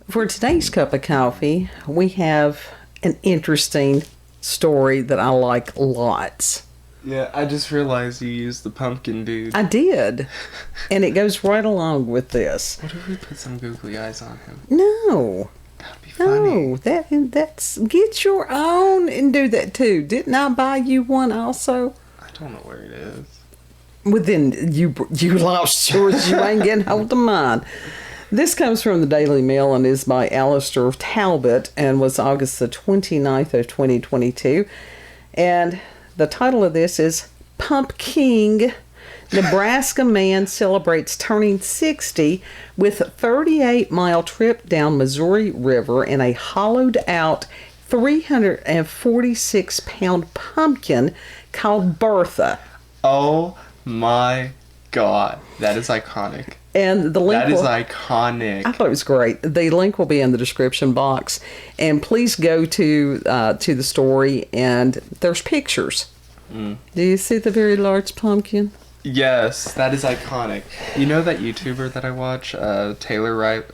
For today's cup of coffee, we have an interesting story that I like lots. Yeah, I just realized you used the pumpkin dude. I did. And it goes right along with this. What if we put some googly eyes on him? No. That'd be funny. No, that's get your own and do that too. Didn't I buy you one also? I don't know where it is. Well, then you lost yours. You ain't getting hold of mine. This comes from the Daily Mail and is by Alastair Talbot and was August the 29th of 2022. And the title of this is Pumpking. Nebraska man celebrates turning 60 with a 38-mile trip down Missouri River in a hollowed-out 346-pound pumpkin called Berta. Oh my God. That is iconic. And the link That is iconic. I thought it was great. The link will be in the description box. And please go to the story, and there's pictures. Do you see the very large pumpkin? Yes, that is iconic. You know that YouTuber that I watch, Taylor Riley,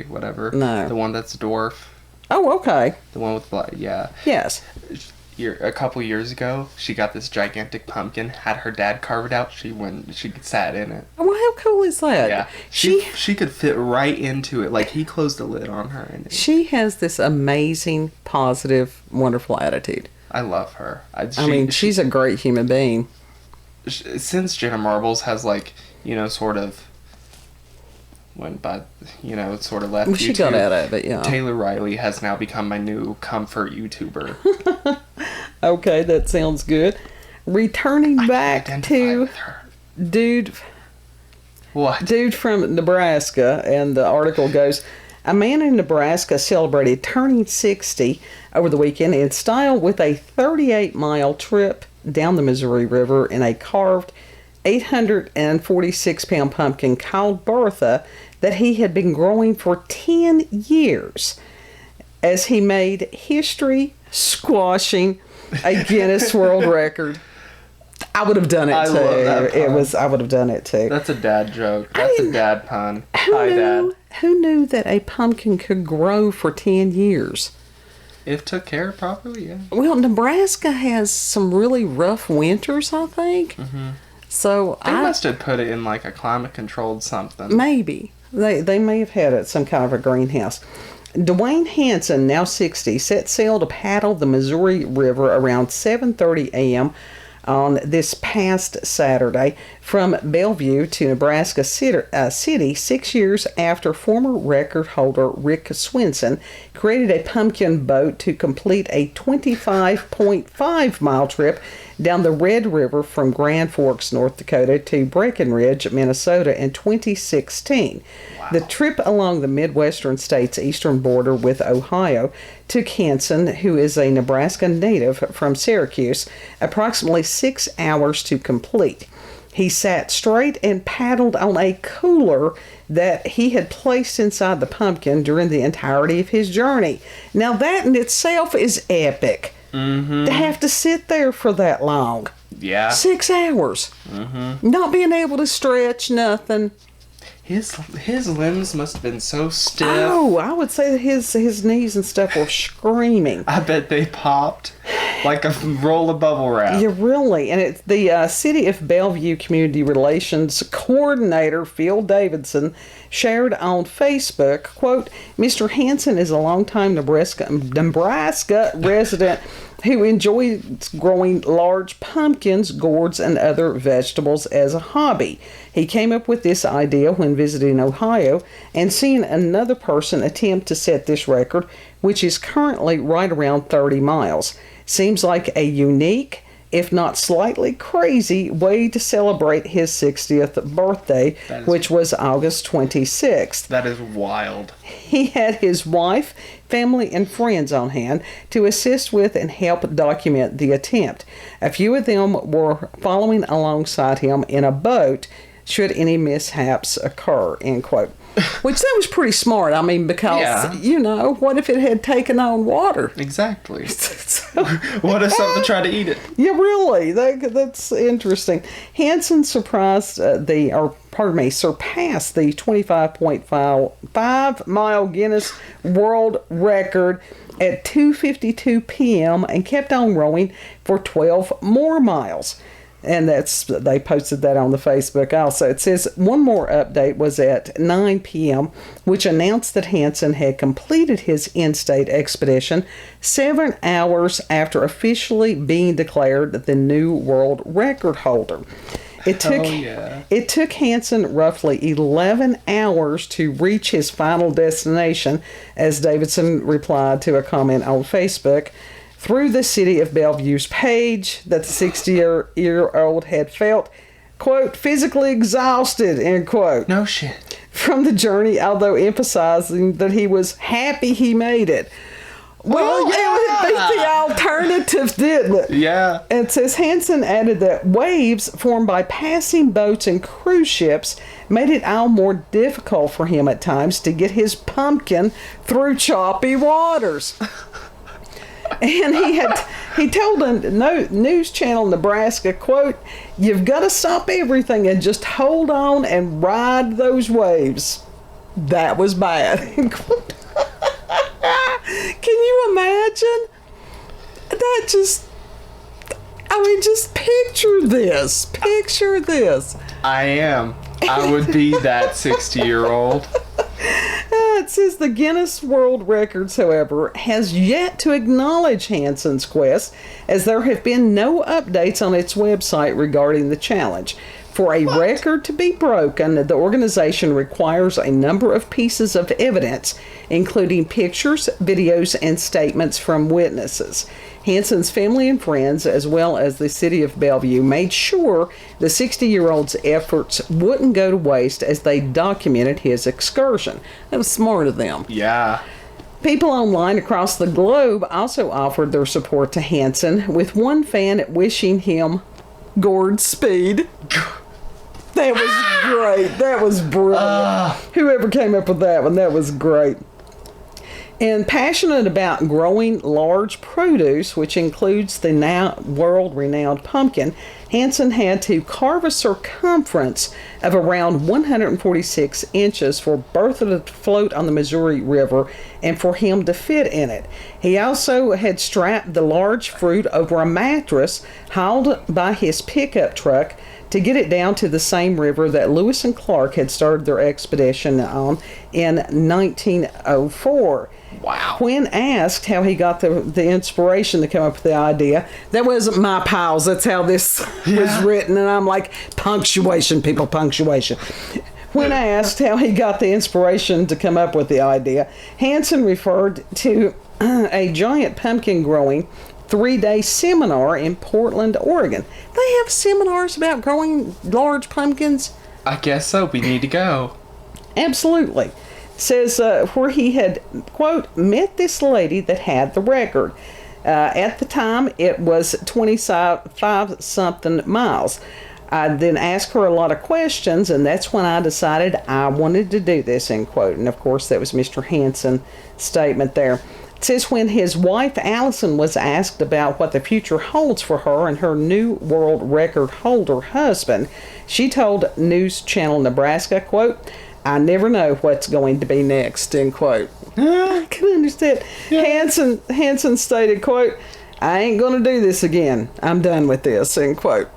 whatever? No. The one that's a dwarf? Oh, okay. The one with black, yeah. Yes. A couple years ago, she got this gigantic pumpkin, had her dad carve it out, she sat in it. Well, how cool is that? Yeah. She could fit right into it, like he closed the lid on her. And she has this amazing, positive, wonderful attitude. I love her. She's a great human being. Since Jenna Marbles has, sort of went by, sort of left well, she YouTube, got out of it, yeah. Taylor Riley has now become my new comfort YouTuber. Okay, that sounds good. Returning back to dude from Nebraska, and the article goes, a man in Nebraska celebrated turning 60 over the weekend in style with a 38-mile trip down the Missouri River in a carved 846-pound pumpkin called Bertha that he had been growing for 10 years as he made history squashing a Guinness World Record. I would have done it too. Love that pun. I would have done it too. That's a dad joke. That's a dad pun. Hi, Dad. Who knew that a pumpkin could grow for 10 years? If took care of properly, yeah. Well, Nebraska has some really rough winters, I think. Mm-hmm. So they must have put it in like a climate-controlled something. Maybe. They may have had it some kind of a greenhouse. Dwayne Hansen, now 60, set sail to paddle the Missouri River around 7:30 a.m. on this past Saturday from Bellevue to Nebraska City 6 years after former record holder Rick Swinson created a pumpkin boat to complete a 25.5-mile trip down the Red River from Grand Forks, North Dakota to Breckenridge, Minnesota in 2016. Wow. The trip along the Midwestern state's eastern border with Ohio took Hansen, who is a Nebraska native from Syracuse, approximately 6 hours to complete. He sat straight and paddled on a cooler that he had placed inside the pumpkin during the entirety of his journey. Now that in itself is epic. Mm-hmm. To have to sit there for that long. Yeah. 6 hours. Mm-hmm. Not being able to stretch, nothing. His limbs must have been so stiff. Oh, I would say that his knees and stuff were screaming. I bet they popped like a roll of bubble wrap. Yeah, really. And it's the City of Bellevue Community Relations Coordinator, Phil Davidson, shared on Facebook, quote, Mr. Hansen is a longtime Nebraska resident who enjoys growing large pumpkins, gourds, and other vegetables as a hobby. He came up with this idea when visiting Ohio and seeing another person attempt to set this record, which is currently right around 30 miles. Seems like a unique, if not slightly crazy, way to celebrate his 60th birthday, which was August 26th. That is wild. He had his wife, family, and friends on hand to assist with and help document the attempt. A few of them were following alongside him in a boat should any mishaps occur, end quote. Which that was pretty smart. I mean, because, what if it had taken on water? Exactly. What if something tried to eat it? Yeah, really. That's interesting. Hansen surpassed the 25.5 mile Guinness World Record at 2:52 p.m. and kept on rowing for 12 more miles. And they posted that on the Facebook also. It says one more update was at 9 p.m., which announced that Hansen had completed his in-state expedition 7 hours after officially being declared the new world record holder. It took Hansen roughly 11 hours to reach his final destination, as Davidson replied to a comment on Facebook. Through the City of Bellevue's page, that the 60-year-old had felt, quote, physically exhausted, end quote. No shit. From the journey, although emphasizing that he was happy he made it. Well, it beat the alternative, didn't it? Yeah. And it says Hansen added that waves formed by passing boats and cruise ships made it all more difficult for him at times to get his pumpkin through choppy waters. And he told a news channel Nebraska, quote, you've got to stop everything and just hold on and ride those waves. That was bad. Can you imagine? That just picture this. Picture this. I would be that 60-year-old. It says the Guinness World Records, however, has yet to acknowledge Hansen's quest, as there have been no updates on its website regarding the challenge. For a record to be broken, the organization requires a number of pieces of evidence, including pictures, videos, and statements from witnesses. Hansen's family and friends, as well as the City of Bellevue, made sure the 60-year-old's efforts wouldn't go to waste as they documented his excursion. That was smart of them. Yeah. People online across the globe also offered their support to Hansen, with one fan wishing him Godspeed. That was great. That was brilliant. Whoever came up with that one, that was great. And passionate about growing large produce, which includes the now world-renowned pumpkin, Hansen had to carve a circumference of around 146 inches for Berta to float on the Missouri River and for him to fit in it. He also had strapped the large fruit over a mattress hauled by his pickup truck to get it down to the same river that Lewis and Clark had started their expedition on in 1904. Wow. When asked how he got the inspiration to come up with the idea, that wasn't my pals. That's how this was written. And I'm like, punctuation, people, punctuation. When asked how he got the inspiration to come up with the idea, Hansen referred to a giant pumpkin growing 3-day seminar in Portland, Oregon. They have seminars about growing large pumpkins? I guess so. We need to go. Absolutely. Says where he had, quote, met this lady that had the record. At the time, it was 25-something miles. I then asked her a lot of questions, and that's when I decided I wanted to do this, end quote. And, of course, that was Mr. Hansen's statement there. It says when his wife, Allison, was asked about what the future holds for her and her new world record holder husband, she told News Channel Nebraska, quote, I never know what's going to be next, end quote. I can understand. Yeah. Hansen stated, quote, I ain't going to do this again. I'm done with this, end quote.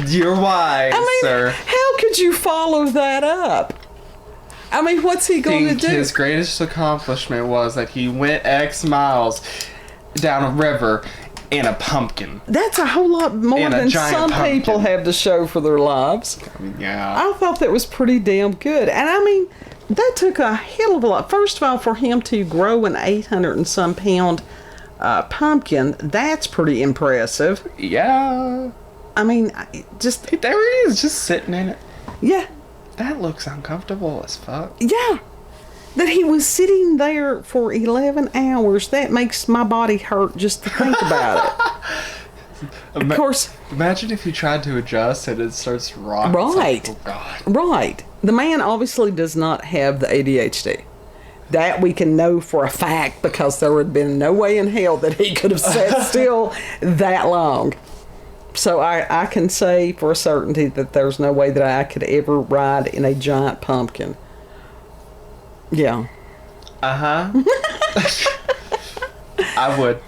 You're wise, sir. How could you follow that up? I mean, what's he going to do? His greatest accomplishment was that he went X miles down a river in a pumpkin. That's a whole lot more than some people have to show for their lives. I mean, yeah. I thought that was pretty damn good. And I mean, that took a hell of a lot. First of all, for him to grow an 800 and some pound pumpkin, that's pretty impressive. Yeah. I mean, just... There he is, just sitting in it. Yeah. That looks uncomfortable as fuck. Yeah. That he was sitting there for 11 hours, that makes my body hurt just to think about it. Of course. Imagine if you tried to adjust and it starts rocking. Right. Like, oh, God. Right. The man obviously does not have the ADHD. That we can know for a fact because there would have been no way in hell that he could have sat still that long. So I can say for a certainty that there's no way that I could ever ride in a giant pumpkin. Yeah. Uh-huh. I would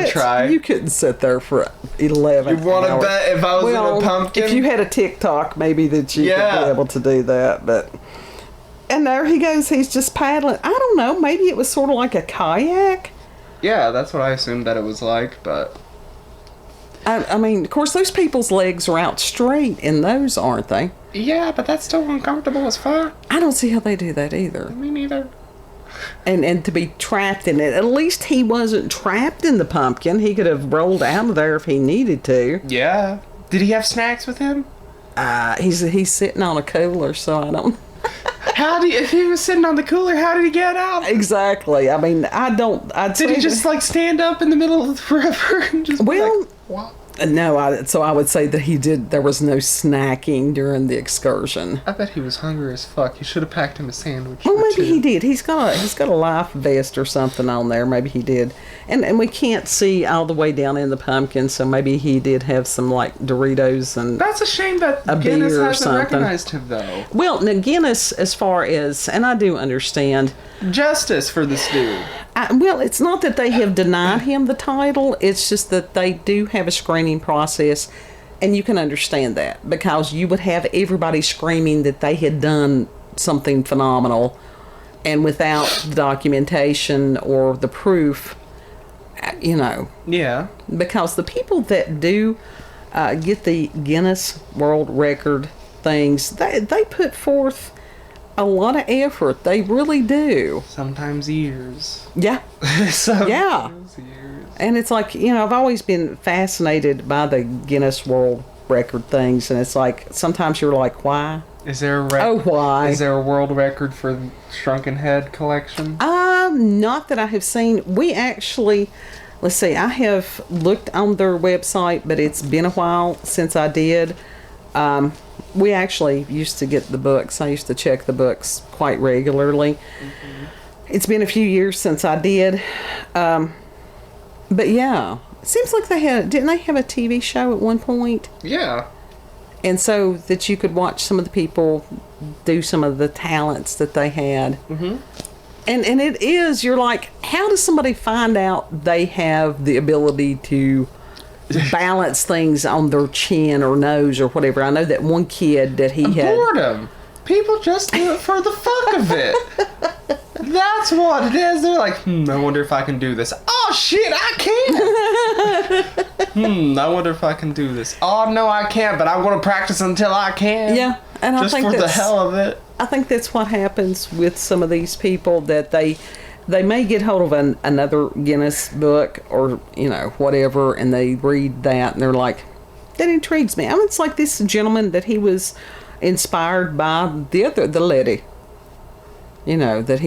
try. You couldn't sit there for 11 You want to bet if I was in a pumpkin? If you had a TikTok, maybe that you could be able to do that. But and there he goes. He's just paddling. I don't know. Maybe it was sort of like a kayak. Yeah, that's what I assumed that it was like, but... I mean, of course, those people's legs are out straight in those, aren't they? Yeah, but that's still uncomfortable as fuck. I don't see how they do that either. Me neither. And to be trapped in it. At least he wasn't trapped in the pumpkin. He could have rolled out of there if he needed to. Yeah. Did he have snacks with him? He's sitting on a cooler, so I don't... If he was sitting on the cooler, how did he get out? Exactly. I mean, Did he just, like, stand up in the middle of the river and just what? No, so I would say that he did. There was no snacking during the excursion. I bet he was hungry as fuck. You should have packed him a sandwich. Well, maybe he did. He's got a life vest or something on there. Maybe he did. And we can't see all the way down in the pumpkin, so maybe he did have some like Doritos and. That's a shame that a Guinness beer or hasn't something. recognized him though. Well, now Guinness, as far as, and I do understand. Justice for this dude. Well, it's not that they have denied him the title. It's just that they do have a screening process, and you can understand that because you would have everybody screaming that they had done something phenomenal, and without the documentation or the proof, Yeah. Because the people that do get the Guinness World Record things, they put forth a lot of effort. They really do. Sometimes years. Yeah. Sometimes years. And it's like, I've always been fascinated by the Guinness World Record things. And it's like, sometimes you're like, why? Is there why? Is there a world record for shrunken head collection? Not that I have seen. We actually, let's see, I have looked on their website, but it's been a while since I did. We actually used to get the books. I used to check the books quite regularly. Mm-hmm. It's been a few years since I did. But yeah, it seems like didn't they have a TV show at one point? Yeah. And so that you could watch some of the people do some of the talents that they had. Mm-hmm. And it is, you're like, how does somebody find out they have the ability to balance things on their chin or nose or whatever? I know that one kid that he had boredom. People just do it for the fuck of it. That's what it is. They're like, I wonder if I can do this. Oh shit, I can. I wonder if I can do this. Oh no, I can't, but I want to practice until I can. Yeah, and just I think for the hell of it. I think that's what happens with some of these people, that they may get hold of another Guinness book or whatever, and they read that and they're like, that intrigues me. I mean, it's like this gentleman that he was inspired by the lady, that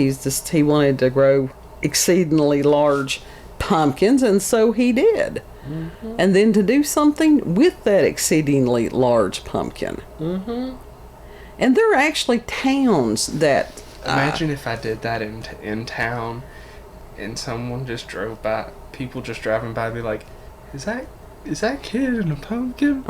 he wanted to grow exceedingly large pumpkins, and so he did. Mm-hmm. And then to do something with that exceedingly large pumpkin. Mm-hmm. And there are actually towns that... Imagine if I did that in town, and someone just drove by, people just driving by, be like, is that kid in a pumpkin?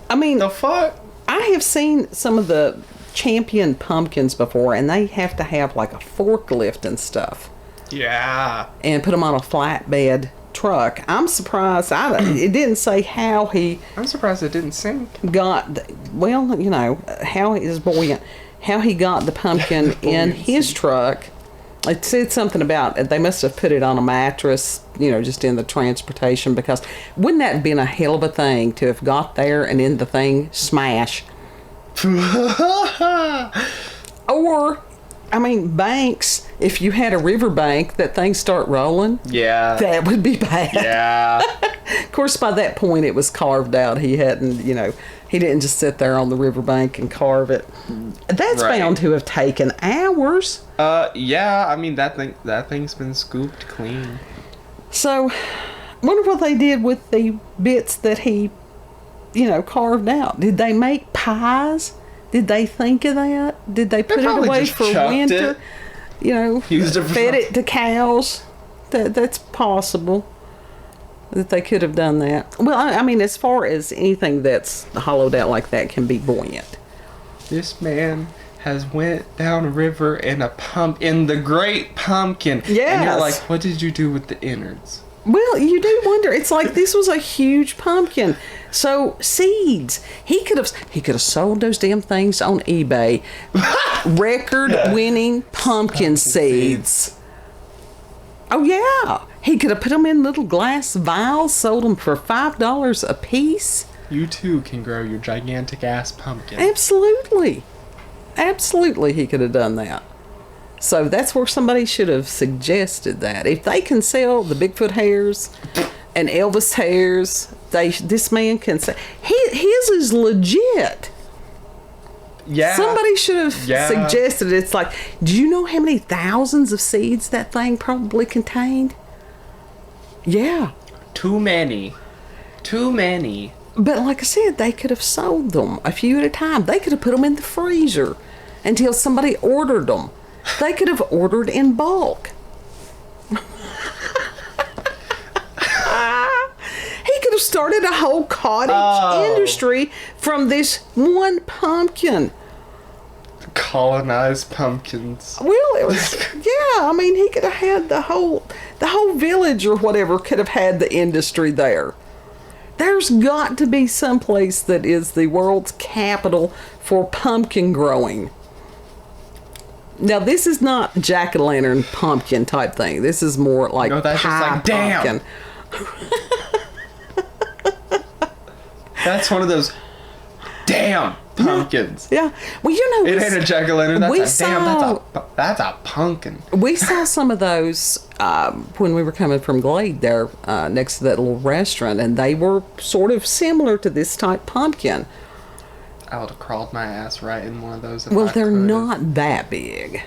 I mean... The fuck? I have seen some of the champion pumpkins before, and they have to have like a forklift and stuff. Yeah. And put them on a flatbed truck. I'm surprised. It didn't say how he... I'm surprised it didn't sink. Got... Well, how his buoyant... How he got the pumpkin in his truck. It said something about they must have put it on a mattress, just in the transportation, because wouldn't that have been a hell of a thing to have got there and then the thing smash? Or, banks, if you had a river bank that things start rolling, yeah, that would be bad. Yeah. Of course, by that point it was carved out. He hadn't, he didn't just sit there on the riverbank and carve it. That's bound to have taken hours. Yeah. That thing's been scooped clean. So, wonder what they did with the bits that he, carved out. Did they make pies Did they think of that? Did they put it probably away just for chucked winter? it. You know, Used it for fed it to cows. That's possible that they could have done that. Well, I mean, as far as anything that's hollowed out like that can be buoyant. This man has went down a river in the Great Pumpkin. Yes. And you're like, what did you do with the innards? Well, you do wonder. It's like this was a huge pumpkin. So seeds. He could have sold those damn things on eBay. Record-winning pumpkin seeds. Oh yeah. He could have put them in little glass vials, sold them for $5 a piece. You too can grow your gigantic ass pumpkin. Absolutely. Absolutely, he could have done that. So that's where somebody should have suggested that. If they can sell the Bigfoot hairs and Elvis hairs, this man can sell. His is legit. Yeah. Somebody should have suggested it. It's like, do you know how many thousands of seeds that thing probably contained? Yeah. Too many. But like I said, they could have sold them a few at a time. They could have put them in the freezer until somebody ordered them. They could have ordered in bulk. He could have started a whole cottage industry from this one pumpkin. Colonized pumpkins. Well, it was, yeah, I mean, he could have had the whole village or whatever could have had the industry there. There's got to be some place that is the world's capital for pumpkin growing. Now, this is not jack-o'-lantern pumpkin type thing. This is more like that's just like, pumpkin. Damn. That's one of those damn pumpkins. Yeah. Well, you know, it ain't a jack-o'-lantern. That's a pumpkin. We saw some of those when we were coming from Glade there next to that little restaurant, and they were sort of similar to this type pumpkin. I would have crawled my ass right in one of those. Well, they're not that big,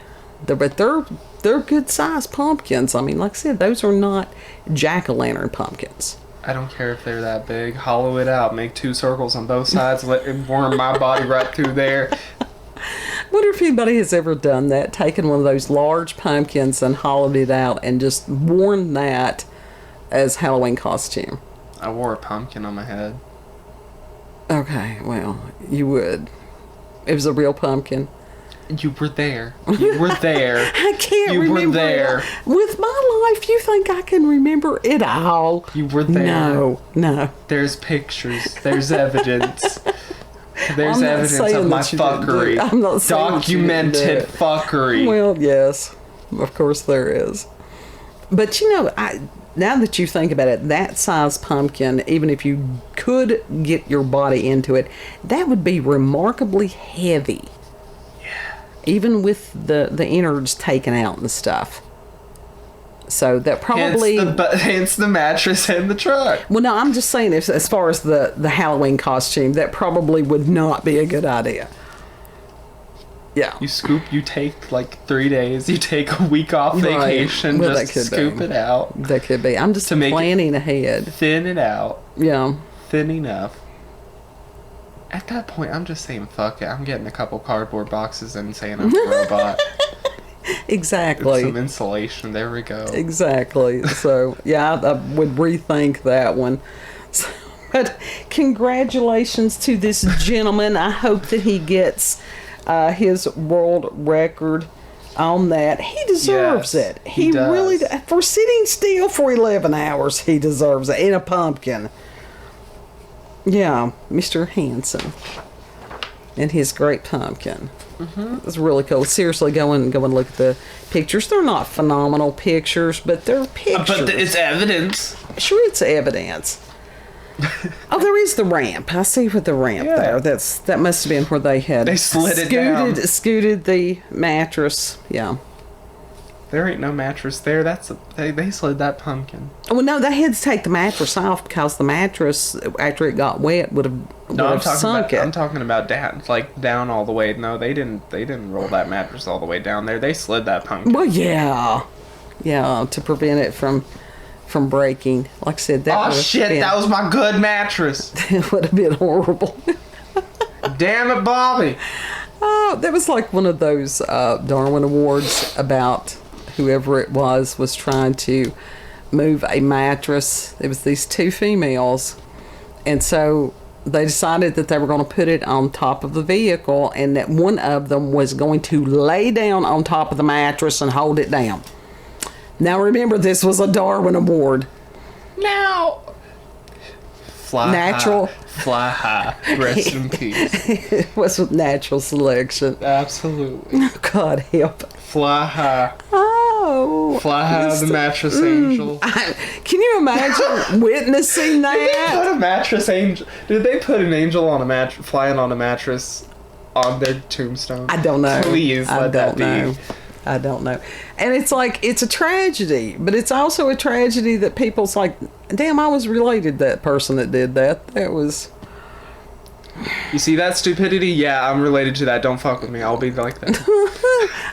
but they're good sized pumpkins. I mean, like I said, those are not jack-o'-lantern pumpkins. I don't care if they're that big. Hollow it out. Make 2 circles on both sides. Let it worm my body right through there. Wonder if anybody has ever done that, taken one of those large pumpkins and hollowed it out and just worn that as Halloween costume. I wore a pumpkin on my head. Okay, well, you would. It was a real pumpkin. You were there. You were there. I can't remember. You were there. With my life, you think I can remember it all? You were there. No. There's pictures. There's evidence. There's evidence of my fuckery. I'm not saying documented fuckery. Well, yes. Of course there is. But you know, now that you think about it, that size pumpkin, even if you could get your body into it, that would be remarkably heavy. Yeah. Even with the innards taken out and stuff. So that probably... Hence the mattress and the truck. Well, no, I'm just saying, as far as the Halloween costume, that probably would not be a good idea. Yeah. You take like 3 days, you take a week off vacation, well, just scoop it out. That could be. I'm just planning ahead. Thin it out. Yeah. Thin enough. At that point, I'm just saying, fuck it. I'm getting a couple cardboard boxes and saying I'm a robot. Exactly. Some insulation. There we go. Exactly. So, yeah, I would rethink that one. So, but congratulations to this gentleman. I hope that he gets his world record on that. He deserves it. He does. Really, for sitting still for 11 hours, he deserves it in a pumpkin. Yeah, Mr. Hansen and his great pumpkin. Mm-hmm. It's really cool. Seriously, go and look at the pictures. They're not phenomenal pictures, but they're pictures. But it's evidence. Sure, it's evidence. Oh, there is the ramp. I see with the ramp there. That must have been where they had slid it down. Scooted the mattress. Yeah. There ain't no mattress there. They slid that pumpkin. Well, no, they had to take the mattress off because the mattress, after it got wet, would have sunk it. I'm talking about down all the way. No, they didn't roll that mattress all the way down there. They slid that pumpkin. Well, yeah, to prevent it from breaking. Like I said, that was my good mattress. It would have been horrible. Damn it, Bobby. Oh, that was like one of those Darwin Awards about whoever it was trying to move a mattress. It was these two females, and so they decided that they were going to put it on top of the vehicle, and that one of them was going to lay down on top of the mattress and hold it down. Now remember, this was a Darwin Award. Now, fly natural, fly high. Rest in peace. It was natural selection. Absolutely. God help. Fly high. Oh, Fly high, the mattress angel. Can you imagine witnessing Did they that? put a mattress angel? Did they put an angel on a mattress, flying on a mattress, on their tombstone? I don't know. Please let that be. I don't know. And it's like, it's a tragedy, but it's also a tragedy that people's like, damn, I was related to that person that did that. That was... You see that stupidity? Yeah, I'm related to that. Don't fuck with me. I'll be like that.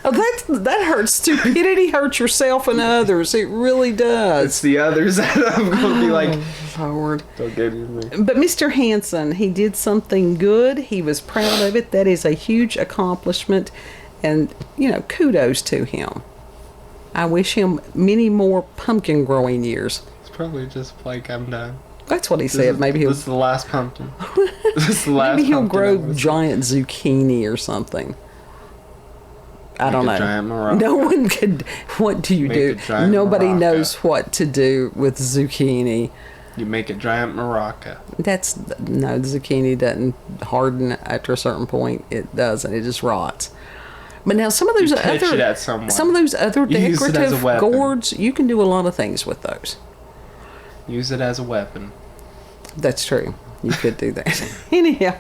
Oh, that hurts. Stupidity hurts yourself and others. It really does. It's the others that I'm going to be like, Lord. don't get me. But Mr. Hansen, he did something good. He was proud of it. That is a huge accomplishment. And, kudos to him. I wish him many more pumpkin growing years. It's probably just like I'm done. That's what he said. Maybe This is the last pumpkin. maybe he'll grow giant zucchini or something. I don't know. Giant Morocco. No one could. What do you do? Nobody knows what to do with zucchini. You make a giant maraca. No, the zucchini doesn't harden after a certain point. It doesn't. It just rots. But now some of those other decorative gourds, you can do a lot of things with those. Use it as a weapon. That's true. You could do that. Anyhow,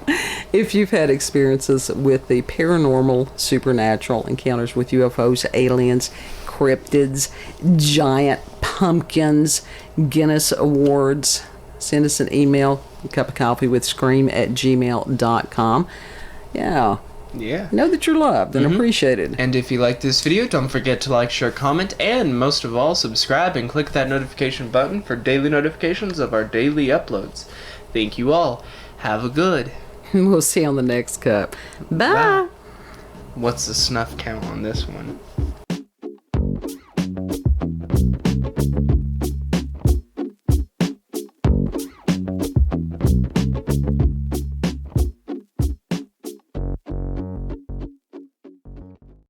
if you've had experiences with the paranormal, supernatural encounters with UFOs, aliens, cryptids, giant pumpkins, Guinness Awards, send us an email, cupofcoffeewithscream@gmail.com. Yeah. Yeah. Know that you're loved and appreciated. And if you like this video, don't forget to like, share, comment, and most of all, subscribe and click that notification button for daily notifications of our daily uploads. Thank you all. Have a good. We'll see you on the next cup. Bye. What's the snuff count on this one?